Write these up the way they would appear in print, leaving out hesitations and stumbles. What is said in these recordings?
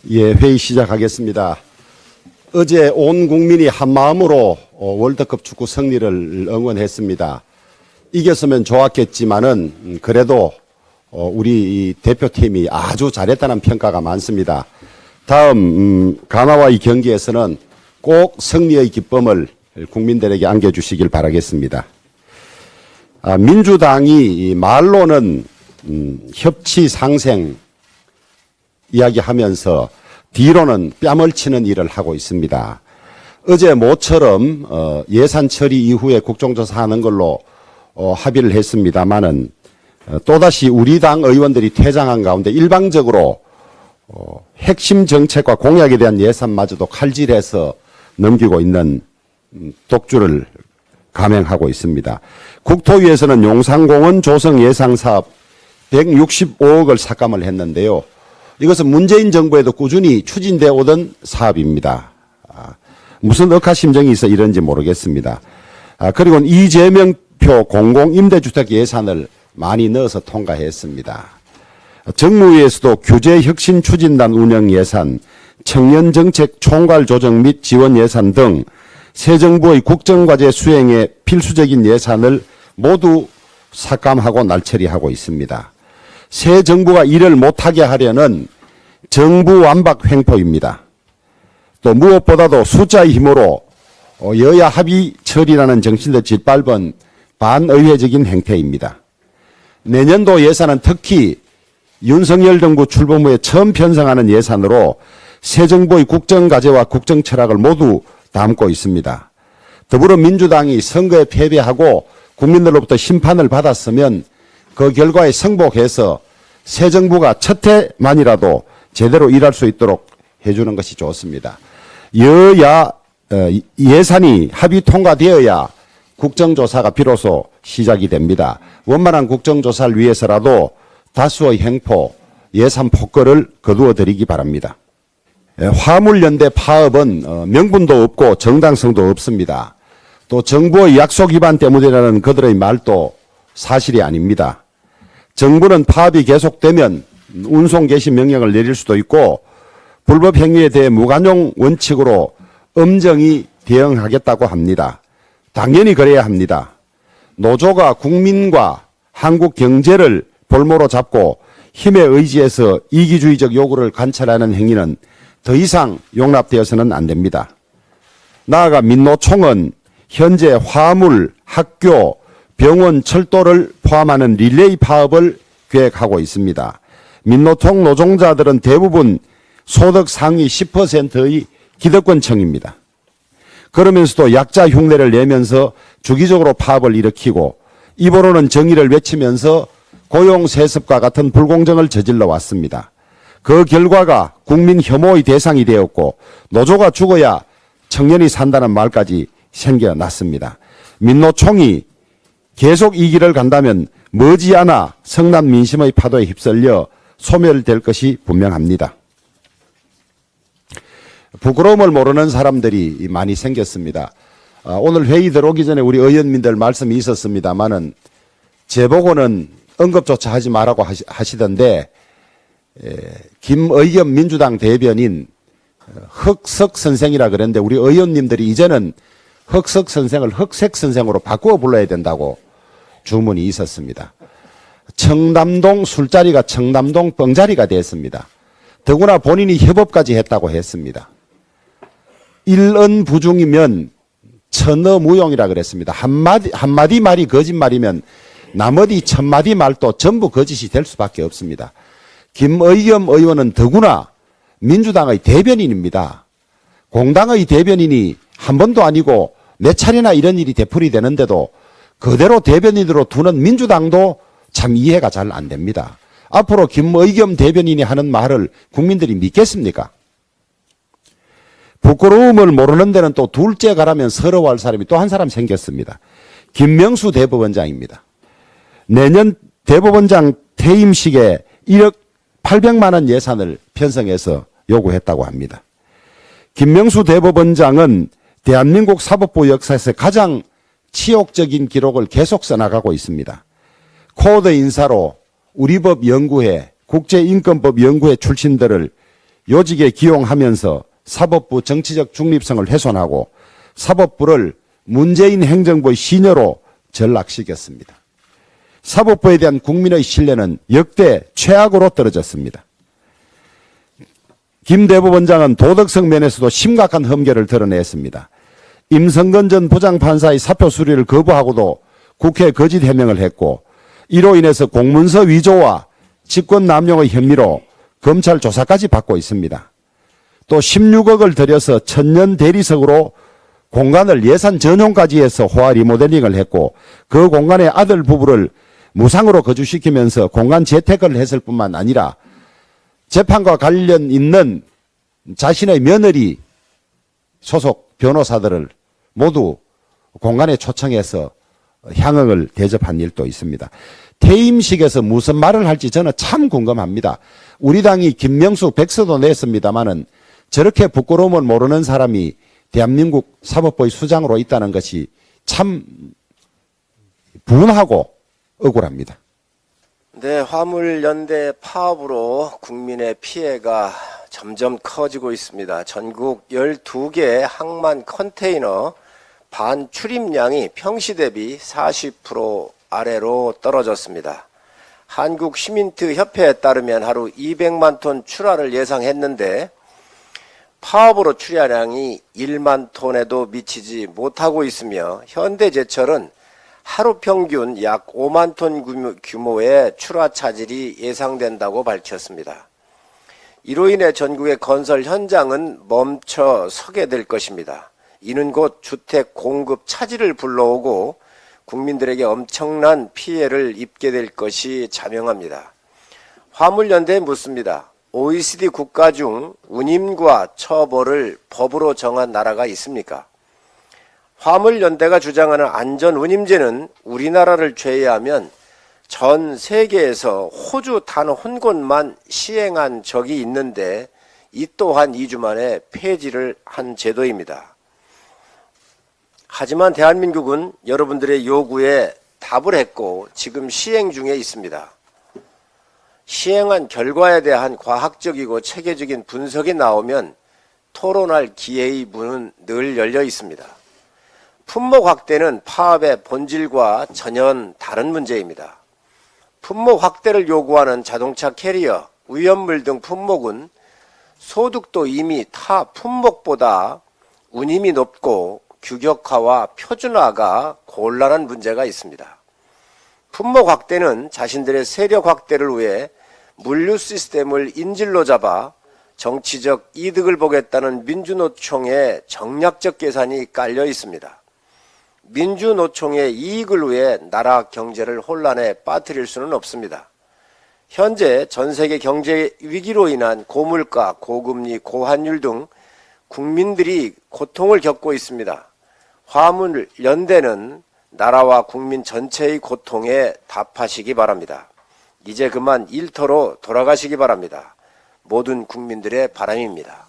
예, 회의 시작하겠습니다. 어제 온 국민이 한마음으로 월드컵 축구 승리를 응원했습니다. 이겼으면 좋았겠지만은 그래도 우리 대표팀이 아주 잘했다는 평가가 많습니다. 다음 가나와의 경기에서는 꼭 승리의 기쁨을 국민들에게 안겨주시길 바라겠습니다. 민주당이 말로는 협치 상생 이야기하면서 뒤로는 뺨을 치는 일을 하고 있습니다. 어제 모처럼 예산 처리 이후에 국정조사하는 걸로 합의를 했습니다마는 또다시 우리 당 의원들이 퇴장한 가운데 일방적으로 핵심 정책과 공약에 대한 예산마저도 칼질해서 넘기고 있는 독주를 감행하고 있습니다. 국토위에서는 용산공원 조성 예상 사업 165억을 삭감을 했는데요. 이것은 문재인 정부에도 꾸준히 추진되어 오던 사업입니다. 무슨 억하심정이 있어 이런지 모르겠습니다. 그리고 이재명표 공공임대주택 예산을 많이 넣어서 통과했습니다. 정무위에서도 규제혁신추진단 운영 예산, 청년정책 총괄조정 및 지원 예산 등 새 정부의 국정과제 수행에 필수적인 예산을 모두 삭감하고 날처리하고 있습니다. 새 정부가 일을 못하게 하려는 정부 완박 횡포입니다. 또 무엇보다도 숫자의 힘으로 여야 합의 처리라는 정신도 짓밟은 반의회적인 행태입니다. 내년도 예산은 특히 윤석열 정부 출범 후에 처음 편성하는 예산으로 새 정부의 국정과제와 국정철학을 모두 담고 있습니다. 더불어민주당이 선거에 패배하고 국민들로부터 심판을 받았으면 그 결과에 승복해서 새 정부가 첫 해만이라도 제대로 일할 수 있도록 해주는 것이 좋습니다. 여야 예산이 합의 통과되어야 국정조사가 비로소 시작이 됩니다. 원만한 국정조사를 위해서라도 다수의 횡포, 예산 폭거를 거두어 드리기 바랍니다. 화물연대 파업은 명분도 없고 정당성도 없습니다. 또 정부의 약속 위반 때문이라는 그들의 말도 사실이 아닙니다. 정부는 파업이 계속되면 운송 개시 명령을 내릴 수도 있고 불법 행위에 대해 무관용 원칙으로 엄정히 대응하겠다고 합니다. 당연히 그래야 합니다. 노조가 국민과 한국 경제를 볼모로 잡고 힘에 의지해서 이기주의적 요구를 관철하는 행위는 더 이상 용납되어서는 안 됩니다. 나아가 민노총은 현재 화물, 학교, 병원, 철도를 포함하는 릴레이 파업을 계획하고 있습니다. 민노총 노동자들은 대부분 소득 상위 10%의 기득권층입니다. 그러면서도 약자 흉내를 내면서 주기적으로 파업을 일으키고 입으로는 정의를 외치면서 고용 세습과 같은 불공정을 저질러 왔습니다. 그 결과가 국민 혐오의 대상이 되었고 노조가 죽어야 청년이 산다는 말까지 생겨났습니다. 민노총이 계속 이 길을 간다면 머지않아 성난 민심의 파도에 휩쓸려 소멸될 것이 분명합니다. 부끄러움을 모르는 사람들이 많이 생겼습니다. 오늘 회의 들어오기 전에 우리 의원님들 말씀이 있었습니다마는 제보고는 언급조차 하지 말라고 하시던데 김의겸 민주당 대변인 흑석 선생이라 그랬는데 우리 의원님들이 이제는 흑석 선생을 흑색 선생으로 바꾸어 불러야 된다고 주문이 있었습니다. 청담동 술자리가 청담동 뻥자리가 됐습니다. 더구나 본인이 협업까지 했다고 했습니다. 일언부중이면 천어무용이라 그랬습니다. 한마디 말이 거짓말이면 나머지 천마디 말도 전부 거짓이 될 수밖에 없습니다. 김의겸 의원은 더구나 민주당의 대변인입니다. 공당의 대변인이 한 번도 아니고 몇 차례나 이런 일이 되풀이 되는데도 그대로 대변인으로 두는 민주당도 참 이해가 잘 안 됩니다. 앞으로 김의겸 대변인이 하는 말을 국민들이 믿겠습니까? 부끄러움을 모르는 데는 또 둘째 가라면 서러워할 사람이 또 한 사람 생겼습니다. 김명수 대법원장입니다. 내년 대법원장 퇴임식에 1억 800만 원 예산을 편성해서 요구했다고 합니다. 김명수 대법원장은 대한민국 사법부 역사에서 가장 치욕적인 기록을 계속 써나가고 있습니다. 코드 인사로 우리법 연구회, 국제인권법 연구회 출신들을 요직에 기용하면서 사법부 정치적 중립성을 훼손하고 사법부를 문재인 행정부의 시녀로 전락시켰습니다. 사법부에 대한 국민의 신뢰는 역대 최악으로 떨어졌습니다. 김 대법원장은 도덕성 면에서도 심각한 흠결을 드러냈습니다. 임성근 전 부장판사의 사표 수리를 거부하고도 국회 거짓 해명을 했고, 이로 인해서 공문서 위조와 직권 남용의 혐의로 검찰 조사까지 받고 있습니다. 또 16억을 들여서 천년 대리석으로 공간을 예산 전용까지 해서 호화 리모델링을 했고, 그 공간에 아들 부부를 무상으로 거주시키면서 공간 재테크를 했을 뿐만 아니라 재판과 관련 있는 자신의 며느리 소속 변호사들을 모두 공간에 초청해서 향응을 대접한 일도 있습니다. 퇴임식에서 무슨 말을 할지 저는 참 궁금합니다. 우리 당이 김명수 백서도 냈습니다마는 저렇게 부끄러움을 모르는 사람이 대한민국 사법부의 수장으로 있다는 것이 참 분하고 억울합니다. 네, 화물연대 파업으로 국민의 피해가 점점 커지고 있습니다. 전국 12개 항만 컨테이너 반출입량이 평시 대비 40% 아래로 떨어졌습니다. 한국시민트협회에 따르면 하루 200만 톤 출하를 예상했는데 파업으로 출하량이 1만 톤에도 미치지 못하고 있으며 현대제철은 하루 평균 약 5만 톤 규모의 출하 차질이 예상된다고 밝혔습니다. 이로 인해 전국의 건설 현장은 멈춰 서게 될 것입니다. 이는 곧 주택 공급 차질을 불러오고 국민들에게 엄청난 피해를 입게 될 것이 자명합니다. 화물연대에 묻습니다. OECD 국가 중 운임과 처벌을 법으로 정한 나라가 있습니까? 화물연대가 주장하는 안전운임제는 우리나라를 제외하면 전 세계에서 호주 단 한 곳만 시행한 적이 있는데 이 또한 2주 만에 폐지를 한 제도입니다. 하지만 대한민국은 여러분들의 요구에 답을 했고 지금 시행 중에 있습니다. 시행한 결과에 대한 과학적이고 체계적인 분석이 나오면 토론할 기회의 문은 늘 열려 있습니다. 품목 확대는 파업의 본질과 전혀 다른 문제입니다. 품목 확대를 요구하는 자동차 캐리어, 위험물 등 품목은 소득도 이미 타 품목보다 운임이 높고 규격화와 표준화가 곤란한 문제가 있습니다. 품목 확대는 자신들의 세력 확대를 위해 물류 시스템을 인질로 잡아 정치적 이득을 보겠다는 민주노총의 정략적 계산이 깔려 있습니다. 민주노총의 이익을 위해 나라 경제를 혼란에 빠뜨릴 수는 없습니다. 현재 전 세계 경제 위기로 인한 고물가, 고금리, 고환율 등 국민들이 고통을 겪고 있습니다. 화물연대는 나라와 국민 전체의 고통에 답하시기 바랍니다. 이제 그만 일터로 돌아가시기 바랍니다. 모든 국민들의 바람입니다.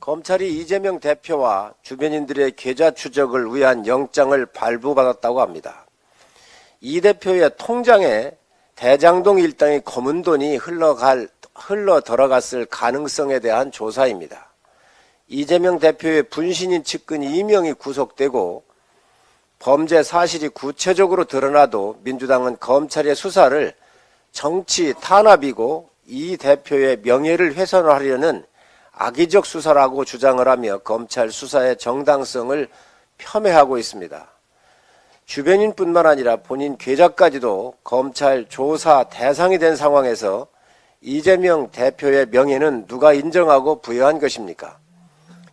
검찰이 이재명 대표와 주변인들의 계좌 추적을 위한 영장을 발부받았다고 합니다. 이 대표의 통장에 대장동 일당의 검은 돈이 흘러 들어갔을 가능성에 대한 조사입니다. 이재명 대표의 분신인 측근 2명이 구속되고 범죄 사실이 구체적으로 드러나도 민주당은 검찰의 수사를 정치 탄압이고 이 대표의 명예를 훼손하려는 악의적 수사라고 주장을 하며 검찰 수사의 정당성을 폄훼하고 있습니다. 주변인뿐만 아니라 본인 계좌까지도 검찰 조사 대상이 된 상황에서 이재명 대표의 명예는 누가 인정하고 부여한 것입니까?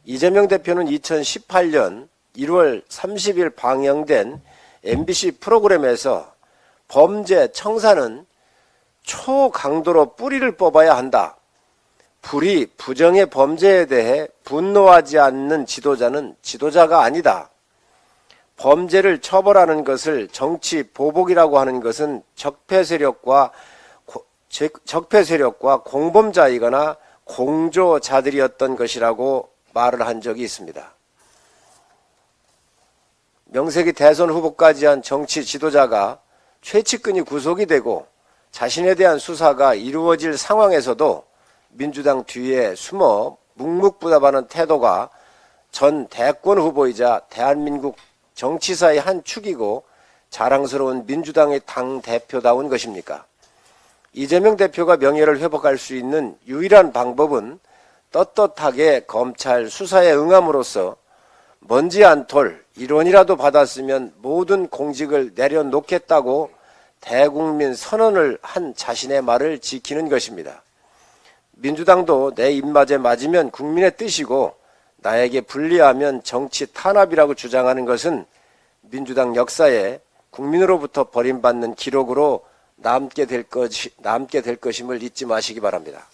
이재명 대표는 2018년 1월 30일 방영된 MBC 프로그램에서 범죄 청산은 초강도로 뿌리를 뽑아야 한다. 불의, 부정의 범죄에 대해 분노하지 않는 지도자는 지도자가 아니다. 범죄를 처벌하는 것을 정치 보복이라고 하는 것은 적폐 세력과 공범자이거나 공조자들이었던 것이라고 말을 한 적이 있습니다. 명색이 대선 후보까지 한 정치 지도자가 최측근이 구속이 되고 자신에 대한 수사가 이루어질 상황에서도 민주당 뒤에 숨어 묵묵부답하는 태도가 전 대권 후보이자 대한민국 정치사의 한 축이고 자랑스러운 민주당의 당대표다운 것입니까? 이재명 대표가 명예를 회복할 수 있는 유일한 방법은 떳떳하게 검찰 수사에 응함으로써 먼지 안 털 1원이라도 받았으면 모든 공직을 내려놓겠다고 대국민 선언을 한 자신의 말을 지키는 것입니다. 민주당도 내 입맛에 맞으면 국민의 뜻이고 나에게 불리하면 정치 탄압이라고 주장하는 것은 민주당 역사에 국민으로부터 버림받는 기록으로 남게 될 것임을 잊지 마시기 바랍니다.